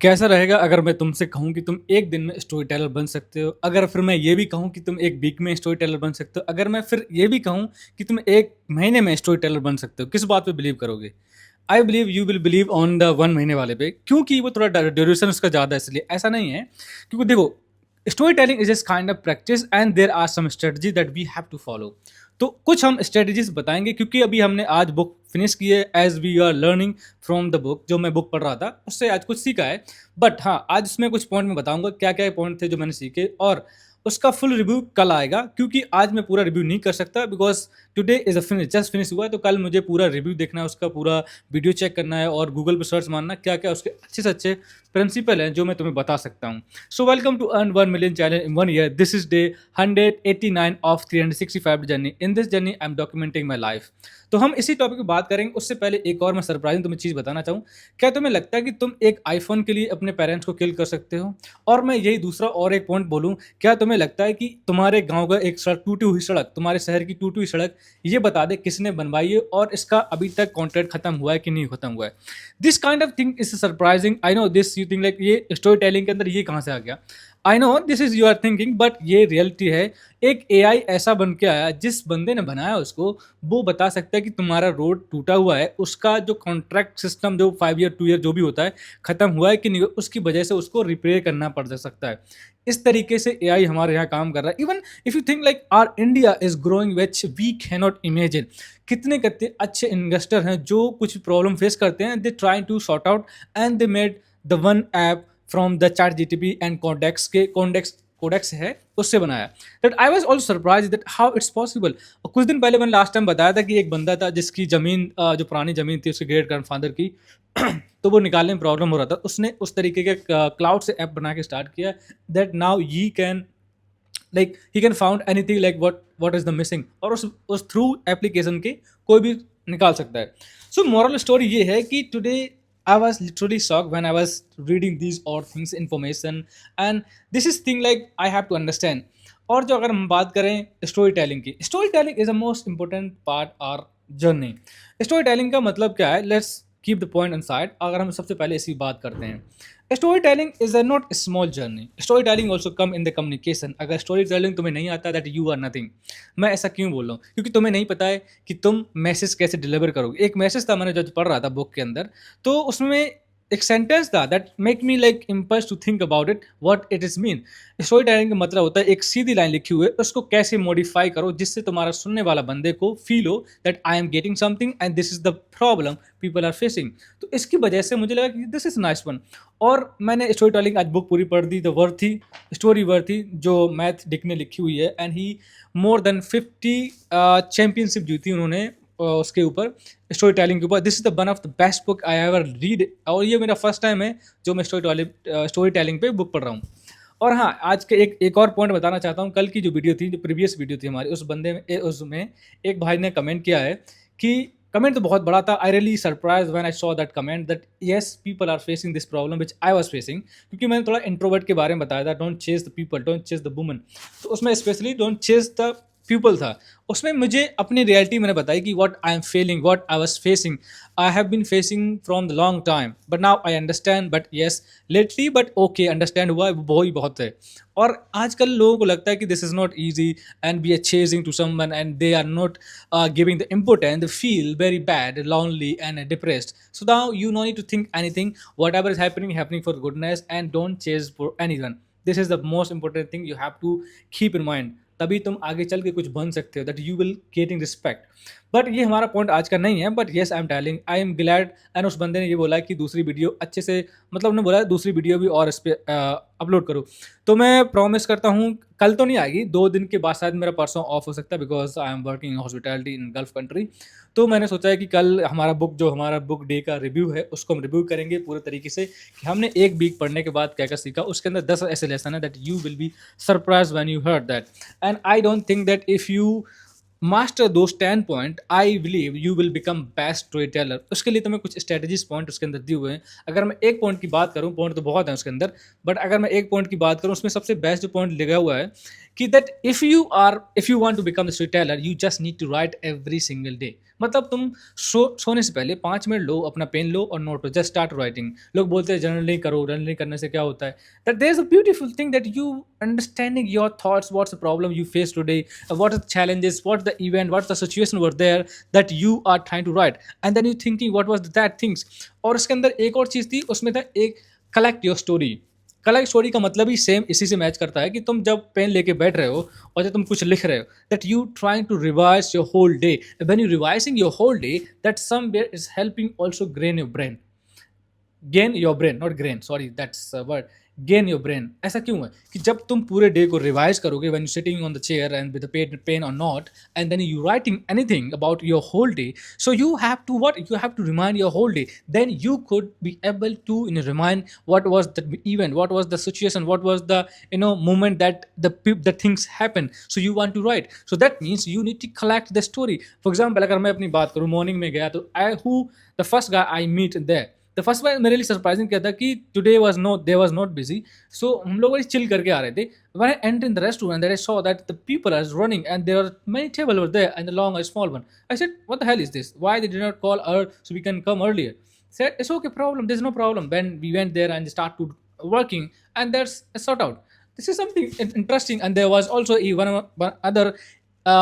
कैसा रहेगा अगर मैं तुमसे कहूँ कि तुम एक दिन में स्टोरी टेलर बन सकते हो? अगर फिर मैं ये भी कहूँ कि तुम एक वीक में स्टोरी टेलर बन सकते हो? अगर मैं फिर ये भी कहूँ कि तुम एक महीने में स्टोरी टेलर बन सकते हो, किस बात पे बिलीव करोगे? I believe you will believe on the 1 महीने वाले पे, क्योंकि वो थोड़ा ड्यूरेशन उसका ज़्यादा है, इसलिए ऐसा नहीं है। क्योंकि देखो, story telling is just kind of practice and there are some strategy that we have to follow. तो कुछ हम स्ट्रेटजीज बताएंगे, क्योंकि अभी हमने आज बुक फिनिश की है, as we are learning from the book. जो मैं बुक पढ़ रहा था उससे आज कुछ सीखा है। बट हाँ, आज इसमें कुछ पॉइंट मैं बताऊंगा क्या क्या पॉइंट थे जो मैंने सीखे, और उसका फुल रिव्यू कल आएगा, क्योंकि आज मैं पूरा रिव्यू नहीं कर सकता because today is a finish, just finish हुआ है। तो कल मुझे पूरा रिव्यू देखना है, उसका पूरा वीडियो चेक करना है और गूगल पर सर्च मारना क्या क्या उसके अच्छे से अच्छे प्रिंसिपल हैं जो मैं तुम्हें बता सकता हूँ। So welcome to earn 1 million channel in 1 year. This is day 189 of 365 journey. In this journey I am documenting my life. तो हम इसी टॉपिक पे बात करेंगे। उससे पहले एक और मैं सरप्राइजिंग तुम्हें चीज़ बताना चाहूँ। क्या तुम्हें लगता है कि तुम एक आईफोन के लिए अपने पेरेंट्स को किल कर सकते हो? और मैं यही दूसरा और एक पॉइंट बोलूँ, क्या तुम्हें लगता है कि तुम्हारे गांव का एक सड़क, टूटी हुई सड़क, तुम्हारे शहर की टूटी हुई सड़क, ये बता दे किसने बनवाई है और इसका अभी तक कॉन्ट्रैक्ट खत्म हुआ है कि नहीं खत्म हुआ है? This kind of thing is surprising. I know this, you think like ये स्टोरी टेलिंग के अंदर ये कहाँ से आ गया? I know this is you are thinking, but ये रियलिटी है। एक एआई ऐसा बन के आया, जिस बंदे ने बनाया उसको, वो बता सकता है कि तुम्हारा रोड टूटा हुआ है, उसका जो कॉन्ट्रैक्ट सिस्टम जो 5 ईयर 2 ईयर जो भी होता है खत्म हुआ है कि नहीं, उसकी वजह से उसको रिपेयर करना पड़ सकता है। इस तरीके से एआई हमारे यहाँ काम कर रहा है। Even if you think like or India is growing which we can not imagine. कितने कितने अच्छे इन्वेस्टर हैं जो कुछ प्रॉब्लम फेस करते हैं, they try to sort out and they made the one app from the Chat जीटीपी and कॉन्डेक्स के कोडेक्स है, उससे बनाया। That I was also surprise that how it's possible. और कुछ दिन पहले मैंने लास्ट टाइम बताया था कि एक बंदा था जिसकी जमीन, जो पुरानी जमीन थी उसके ग्रेट ग्रैंडफादर की, तो वो निकालने में प्रॉब्लम हो रहा था। उसने उस तरीके के क्लाउड से ऐप बना के स्टार्ट किया, that now he can like he can found anything like what is the missing, और उस थ्रू एप्लीकेशन के कोई भी निकाल सकता है। सो मॉरल स्टोरी ये है कि today I was literally shocked when I was reading these odd things, information, and this is thing like I have to understand. और जो अगर हम बात करें स्टोरी टेलिंग की, story telling is the most important part our journey. Story telling का मतलब क्या है? Let's keep the point in side. अगर हम सबसे पहले इसी बात करते हैं, story telling is a not small journey. Story telling also come in the communication. अगर स्टोरी टेलिंग तुम्हें नहीं आता, दैट यू आर नथिंग। मैं ऐसा क्यों बोल रहा हूँ? क्योंकि तुम्हें नहीं पता है कि तुम मैसेज कैसे डिलीवर करोगे। एक मैसेज था, मैंने जब पढ़ रहा था बुक के अंदर, तो उसमें एक सेंटेंस था that make me like impulse to think about it what it is mean. Story telling का मतलब होता है एक सीधी लाइन लिखी हुई है, उसको कैसे मॉडिफाई करो जिससे तुम्हारा सुनने वाला बंदे को फील हो that I am getting something and this is the problem people are facing. तो इसकी वजह से मुझे लगा कि दिस इज नाइस वन। और मैंने स्टोरी टेलिंग आज बुक पूरी पढ़ दी, द वर्थी स्टोरी वर्थी, जो मैथ डिक ने लिखी हुई है, and he more than 50 championship जीती उन्होंने उसके ऊपर, स्टोरी टेलिंग के ऊपर। This is the one of the best book I ever read, और ये मेरा फर्स्ट टाइम है जो मैं स्टोरी टेलिंग पे बुक पढ़ रहा हूँ। और हाँ, आज के एक और पॉइंट बताना चाहता हूँ। कल की जो वीडियो थी, जो प्रीवियस वीडियो थी हमारी, उस बंदे में उसमें एक भाई ने कमेंट किया है कि कमेंट तो बहुत बड़ा था। I really surprise when I saw that comment that yes people are facing this problem which I was facing. क्योंकि मैंने थोड़ा इंट्रोवर्ट के बारे में बताया था, don't chase the people, don't chase the woman. तो उसमें specially don't chase the people था। उसमें मुझे अपनी रियलिटी मैंने बताई कि what I am feeling, what I was facing, I have been facing from the long time, but now I understand, but yes lately, but okay understand हुआ है, वो ही बहुत है। और आजकल लोगों को लगता है कि this is not easy and we are chasing to someone and they are not giving the importance, they feel very bad, lonely and depressed. So now you no need to think anything, whatever is happening for goodness, and don't chase for anyone. This is the most important thing you have to keep in mind. तभी तुम आगे चल के कुछ बन सकते हो, that you will getting respect. But ये हमारा पॉइंट आज का नहीं है, but yes I am telling I am glad. And उस बंदे ने ये बोला कि दूसरी वीडियो अच्छे से, मतलब उन्होंने बोला दूसरी वीडियो भी और इस पर अपलोड करो। तो मैं प्रॉमिस करता हूँ कल तो नहीं आएगी, 2 दिन के बाद शायद मेरा परसों ऑफ हो सकता है, because I am working in hospitality in gulf country. तो मैंने सोचा है कि कल हमारा बुक डे का रिव्यू है, उसको हम रिव्यू करेंगे पूरे तरीके से कि हमने एक वीक पढ़ने के बाद क्या क्या सीखा। उसके अंदर 10 ऐसे लेसन है that you will be surprise when you heard that. And I don't think that if you master दो 10 point, I believe you will become best story teller. उसके लिए तुम्हें कुछ स्ट्रेटजीज पॉइंट उसके अंदर दिए हुए हैं। अगर मैं एक पॉइंट की बात करूं, पॉइंट तो बहुत है उसके अंदर, बट अगर मैं एक पॉइंट की बात करूं, उसमें सबसे बेस्ट जो पॉइंट लिखा हुआ है कि that if you want to become the story teller, you just need to write every single day. मतलब तुम सोने से पहले 5 मिनट लो, अपना पेन लो और नोट लो, जस्ट स्टार्ट राइटिंग। लोग बोलते हैं जर्नलिंग करो, जर्नलिंग करने से क्या होता है, that there is a beautiful thing that you understanding your thoughts, what's the problem you face today, what are the challenges, what's the event, what's the situation over there that you are trying to write, and then you thinking what was that things। और उसके अंदर एक और चीज थी, उसमें था एक collect your story. Collect story का मतलब ही सेम इसी से मैच करता है कि तुम जब पेन लेके बैठ रहे हो और जब तुम कुछ लिख रहे हो, that you trying to revise your whole day, when you revising your whole day, that somewhere is helping also grain your brain, gain your brain, not grain, sorry that's word, gain your brain. ऐसा क्यों है कि जब तुम पूरे day को revise करोगे, when you sitting on the chair and with pen और not, and then you writing anything about your whole day, so you have to what, you have to remind your whole day, then you could be able to remind what was the event, what was the situation, what was the moment that the things happen, so you want to write, so that means you need to collect the story। for example, अगर मैं अपनी बात करूँ, morning में गया तो I who the first guy I meet there, the first बार मेरे लिए सरप्राइजिंग क्या था कि today was not, they was not busy, so हम लोग चिल करके आ रहे थे। When I enter in the restaurant, that I saw that the people are running and there are many table over there and long a small one. I said what the hell is this, why they did not call uh so we can come earlier. Said it's okay, problem, there's no problem, when we went there and start to working, and there's a sort out, this is something interesting। And there was also one other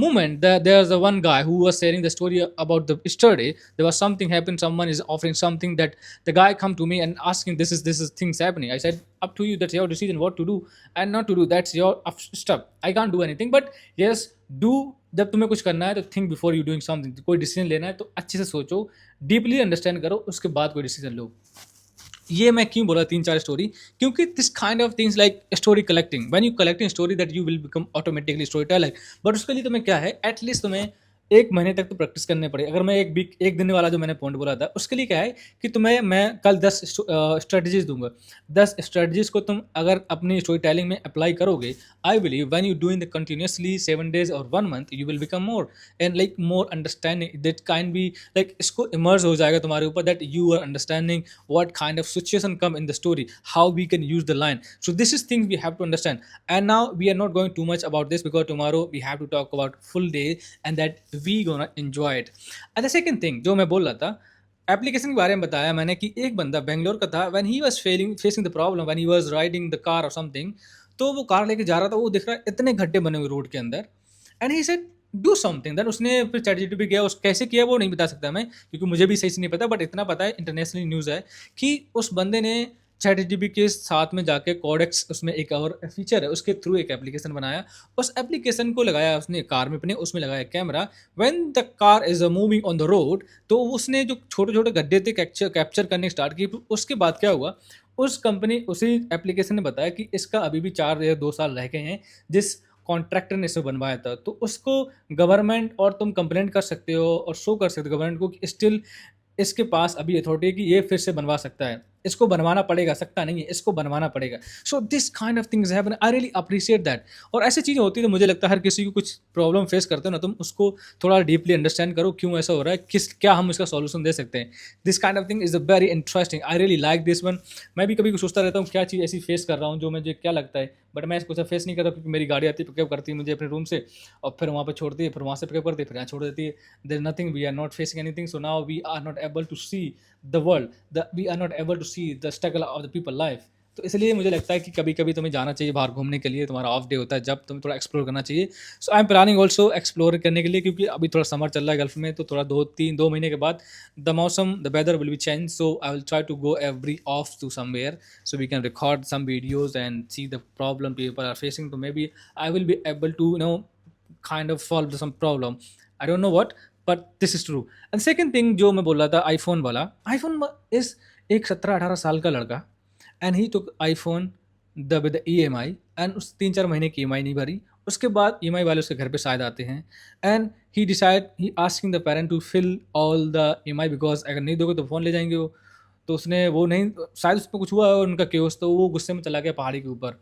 moment, there's a one guy who was sharing the story about the yesterday, there was something happened, someone is offering something, that the guy come to me and asking, this is things happening, I said up to you, that's your decision what to do and not to do, that's your stuff, I can't do anything, but yes, do। जब तुम्हें कुछ करना है तो think before you doing something, कोई decision लेना है तो अच्छे से सोचो, डीपली अंडरस्टैंड करो, उसके बाद कोई डिसीजन लो। ये मैं क्यों बोला 3-4 स्टोरी, क्योंकि this kind of things like story collecting, when you collecting story that you will become automatically story teller. But उसके लिए तुम्हें क्या है, एटलीस्ट तुम्हें 1 महीने तक तो प्रैक्टिस करने पड़े। अगर मैं एक दिन वाला जो मैंने पॉइंट बोला था, उसके लिए क्या है कि तुम्हें मैं कल 10 स्ट्रेटजीज दूंगा। 10 स्ट्रेटजीज को तुम अगर अपनी स्टोरी टेलिंग में अप्लाई करोगे, I believe when you doing the continuously 7 days और 1 month, you will become more and like more understanding, that kind be like इसको इमर्ज हो जाएगा तुम्हारे ऊपर, that you are understanding what kind of situation come in the story, how we can use the line, so this is things we have to understand. And now we are not going to much about this because tomorrow we have to talk about full day and that we gonna enjoy it। and the second thing जो मैं बोल रहा था, application के बारे में बताया मैंने कि एक बंदा बेंगलोर का था, when he was facing the problem when he was riding the car or something, तो वो कार लेके जा रहा था, वो दिख रहा है इतने गड्ढे बने हुए रोड के अंदर, and he said do something, then उसने फिर ChatGPT गया, उस कैसे किया वो नहीं बता सकता मैं, क्योंकि मुझे भी सही से नहीं पता, बट इतना पता है, इंटरनेशनली न्यूज़ है कि उस बंदे ने ChatGPT के साथ में जाके कोडेक्स, उसमें एक और फीचर है, उसके थ्रू एक एप्लीकेशन बनाया, उस एप्लीकेशन को लगाया उसने कार में अपने, उसमें लगाया camera, when the car is moving on the road, तो उसने जो छोटे छोटे गड्ढे थे कैप्चर करने स्टार्ट किए। उसके बाद क्या हुआ, उस कंपनी, उसी एप्लीकेशन ने बताया कि इसका अभी भी 4 या 2 साल रह गए हैं, जिस कॉन्ट्रैक्टर ने इसे बनवाया था, तो उसको गवर्नमेंट, और तुम कंप्लेंट कर सकते हो और शो कर सकते हो गवर्नमेंट को कि स्टिल इसके पास अभी अथॉरिटी है कि ये फिर से बनवा सकता है, इसको बनवाना पड़ेगा, सकता नहीं है, इसको बनवाना पड़ेगा। So this kind of things happen, I really appreciate that. और ऐसी चीज़ें होती है तो मुझे लगता है हर किसी को कुछ प्रॉब्लम फेस करते हो ना, तुम उसको थोड़ा डीपली अंडरस्टैंड करो, क्यों ऐसा हो रहा है, क्या हम इसका सॉल्यूशन दे सकते हैं। This kind of thing is a very interesting, I really like this one. मैं भी कभी कभी सोचता रहता हूँ क्या चीज़ ऐसी फेस कर रहा हूँ जो मुझे क्या लगता है, बट मैं इसको फेस नहीं करता, क्योंकि मेरी गाड़ी आती है, पिकअप करती है मुझे अपने रूम से, और फिर वहाँ पर छोड़ती है, फिर वहाँ से पिकअप करती है, फिर यहाँ छोड़ देती है। There is nothing, we are not facing anything, so now we are not able to see the world, we are not able to see the struggle of the people life. तो इसलिए मुझे लगता है कि कभी कभी तुम्हें जाना चाहिए बाहर घूमने के लिए, तुम्हारा ऑफ डे होता है जब तुम्हें थोड़ा एक्सप्लोर करना चाहिए। So I am planning also explore करने के लिए, क्योंकि अभी थोड़ा समर चल रहा है गल्फ में, तो थोड़ा 2 महीने के बाद द मौसम, the weather will be change, so I will try to go every off to somewhere, so we can record some videos and see the problem people are facing, तो maybe I will be able to kind of solve some problem, I don't know what, but this is true. And second thing जो मैं बोल रहा था, iPhone वाला, iPhone is एक 17-18 साल का लड़का, and he took iPhone with EMI, and उस 3-4 महीने की EMI नहीं भरी, उसके बाद EMI वाले उसके घर पे शायद आते हैं, and he asking the parent to fill all the EMI, because अगर नहीं दोगे तो फ़ोन ले जाएंगे वो। तो उसने वो नहीं, शायद उस पर कुछ हुआ उनका केस, तो वो गुस्से में चला गया पहाड़ी के ऊपर,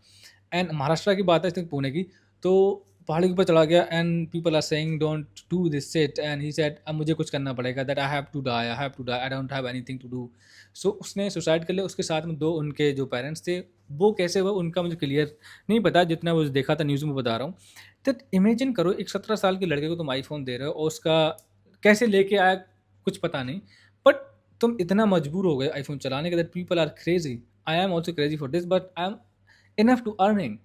एंड महाराष्ट्र की बात है, आई थिंक पुणे की, तो पहाड़ी के ऊपर चला गया, and people are saying don't do this shit, and he said अब मुझे कुछ करना पड़ेगा, that I have to die, I don't have anything to do. So उसने सुसाइड कर लिया। उसके साथ में 2 उनके जो पेरेंट्स थे, वो कैसे हुआ उनका मुझे क्लियर नहीं पता, जितना वो देखा था न्यूज़ में बता रहा हूँ। तो इमेजिन करो, एक 17 साल के लड़के को तुम आईफोन दे रहे हो, और उसका कैसे लेके आया कुछ पता नहीं, बट तुम इतना मजबूर हो गए आईफोन चलाने के that people are crazy. I am also crazy for this, but I am enough to earning.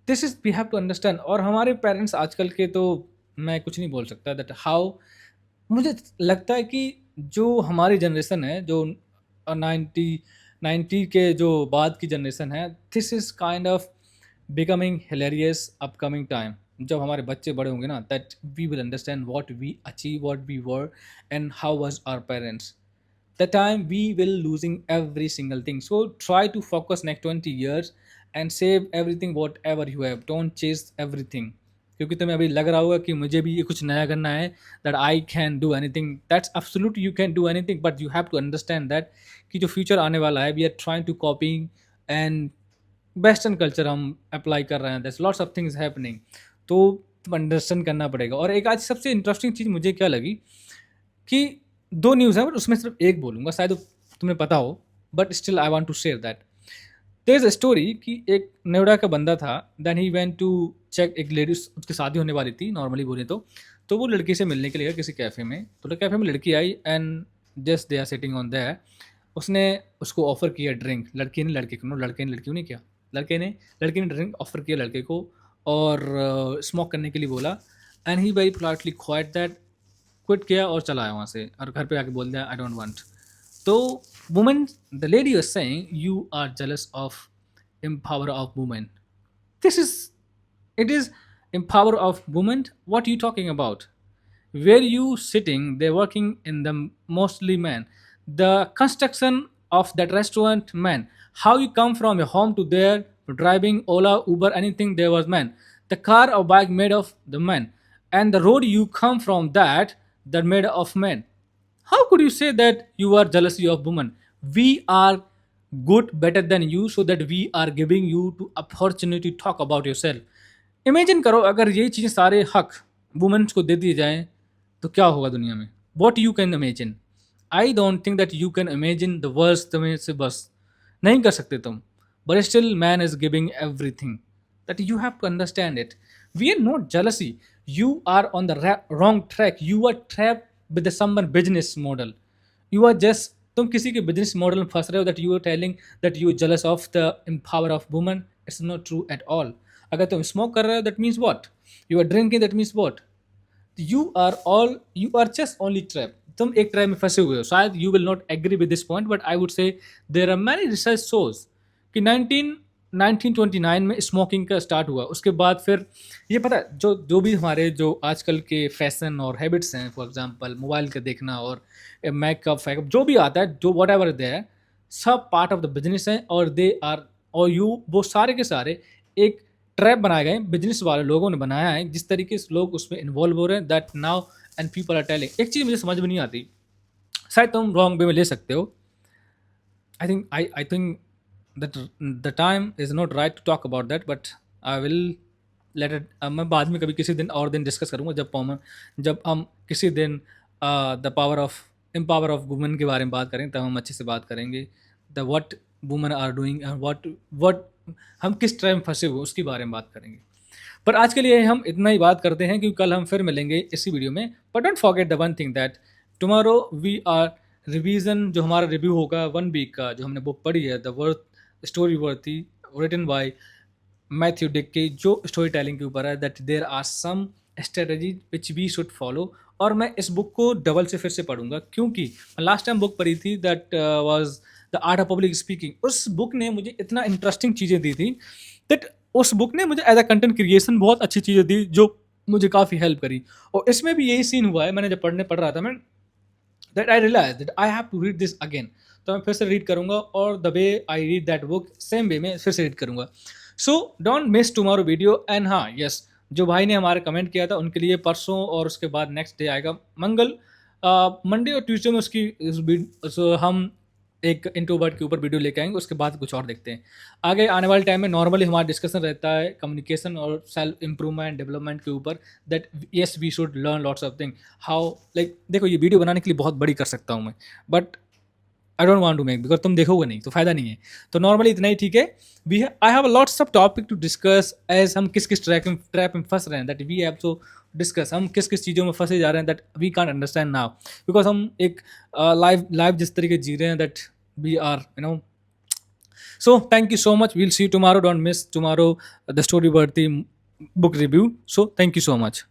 This is we have to understand. और हमारे पेरेंट्स आजकल के तो मैं कुछ नहीं बोल सकता दैट हाउ। मुझे लगता है कि जो हमारी जनरेशन है, जो 90 के जो बाद की जनरेशन है, this is kind of becoming hilarious upcoming time. जब हमारे बच्चे बड़े होंगे ना, that we will understand what we achieve, what we were, and how was our parents. The time we will losing every single thing. So try to focus next 20 years and save everything whatever you have. Don't chase everything. क्योंकि तुम्हें अभी लग रहा होगा कि मुझे भी ये कुछ नया करना है, that I can do anything. That's absolutely you can do anything, but you have to understand that कि जो future आने वाला है, we are trying to copying and western culture हम अप्लाई कर रहे हैं, that's lots of things happening. तो अंडरस्टैंड करना पड़ेगा। और एक आज सबसे इंटरेस्टिंग चीज़ मुझे क्या लगी कि दो न्यूज़ है, बट उसमें सिर्फ एक बोलूँगा, शायद तुम्हें पता हो, but still I want to share that. There is a story कि एक नोएडा का बंदा था, then he went to check, एक लेडी उसकी शादी होने वाली थी नॉर्मली बोले तो वो लड़की से मिलने के लिए गया किसी कैफ़े में। तो कैफ़े में लड़की आई and just they are sitting on there. उसने उसको ऑफ़र किया ड्रिंक, लड़की ने लड़के को, लड़के ने लड़की को नहीं किया, लड़के ने ड्रिंक ऑफ़र किया लड़के को और स्मोक करने के लिए बोला। And he very politely quite that, quit किया और चला आया वहाँ से, और घर पे आके बोल दिया आई डोंट वांट। तो women, the lady was saying you are jealous of empower of women. This is, it is empower of women. What are you talking about? Where you sitting? They're working in the mostly men. The construction of that restaurant men. How you come from your home to there, driving Ola, Uber, anything there was men. The car or bike made of the men, and the road you come from that made of men. How could you say that you are jealousy of women? We are good better than you, so that we are giving you to opportunity to talk about yourself. Imagine करो अगर ये चीज़ें सारे हक women's को दे दिए जाएं तो क्या होगा दुनिया में। What you can imagine? I don't think that you can imagine the world. तुम्हें से बस नहीं कर सकते तुम, but still man is giving everything, that you have to understand it. We are not jealousy, you are on the wrong track, you are trapped with the someone business model, you are just, तुम किसी के business model में फंस रहे हो, that you are telling that you jealous of the empower of woman. It's not true at all. अगर तुम smoke कर रहे हो that means what, you are drinking that means what, you are just only trap. तुम एक trap में फंसे हुए हो। शायद you will not agree with this point, but I would say there are many research shows कि 1929 में smoking का स्टार्ट हुआ। उसके बाद फिर ये पता है, जो भी हमारे जो आजकल के फैशन और हैबिट्स हैं, फॉर एग्जांपल मोबाइल का देखना और मेकअप फैकअप जो भी आता है, जो वट एवर दे है, सब पार्ट ऑफ द बिजनेस है। और दे आर, और यू, वो सारे के सारे एक ट्रैप बनाए गए, बिजनेस वाले लोगों ने बनाया है, जिस तरीके से लोग उसमें इन्वॉल्व हो रहे हैं, that now and people are telling. एक चीज़ मुझे समझ में नहीं आती, शायद तुम रॉन्ग वे में ले सकते हो। I think that the time is not right to talk about that, but I will let it, मैं बाद में कभी किसी दिन और दिन डिस्कस करूँगा, जब हम किसी दिन the power of empower of women के बारे में बात करें, तब हम अच्छे से बात करेंगे the what women are doing and what हम किस टाइम फंसे हुए उसके बारे में बात करेंगे। पर आज के लिए हम इतना ही बात करते हैं, क्योंकि कल हम फिर मिलेंगे इसी वीडियो में। But don't forget the one thing that tomorrow we are revision, जो हमारा रिव्यू होगा 1 वीक का, जो हमने बुक पढ़ी है, the worth story worthy, written by Matthew Dick की, जो स्टोरी टेलिंग के ऊपर है, that there are some strategy which we should follow. और मैं इस बुक को डबल से फिर से पढ़ूंगा, क्योंकि मैं लास्ट टाइम बुक पढ़ी थी, that was the art of public speaking. उस बुक ने मुझे इतना इंटरेस्टिंग चीज़ें दी थी, दैट उस बुक ने मुझे एज अ कंटेंट क्रिएशन बहुत अच्छी चीज़ें दी, जो मुझे काफ़ी हेल्प करी। और इसमें भी यही सीन हुआ है, मैंने जब पढ़ रहा था मैं, that I realise that I have to read this again. तो मैं फिर से रीड करूँगा, और the way I read that book same way में फिर से रीड करूँगा। So don't miss tomorrow video. And हाँ, यस, जो भाई ने हमारे कमेंट किया था उनके लिए परसों और उसके बाद नेक्स्ट डे आएगा मंडे और ट्यूसडे में उसकी हम एक इंट्रोवर्ट के ऊपर वीडियो लेके आएंगे। उसके बाद कुछ और देखते हैं आगे आने वाले टाइम में। नॉर्मली हमारा डिस्कशन रहता है कम्युनिकेशन और सेल्फ इम्प्रूवमेंट डेवलपमेंट के ऊपर, that yes we should learn lots of thing how, like देखो ये वीडियो बनाने के लिए बहुत बड़ी कर सकता हूँ मैं, but I don't want to make, because तुम देखोगे नहीं तो फायदा नहीं है। तो नॉर्मली इतना ही ठीक है। I have lots of topic to discuss, as हम किस ट्रैप में फंस रहे हैं, that we have to discuss, हम किस किस चीज़ों में फंसे जा रहे हैं that we can't understand now, because हम एक लाइव लाइव जिस तरीके जी रहे हैं that we are so thank you so much, we'll see you tomorrow, don't miss tomorrow the story worthy book review, so thank you so much.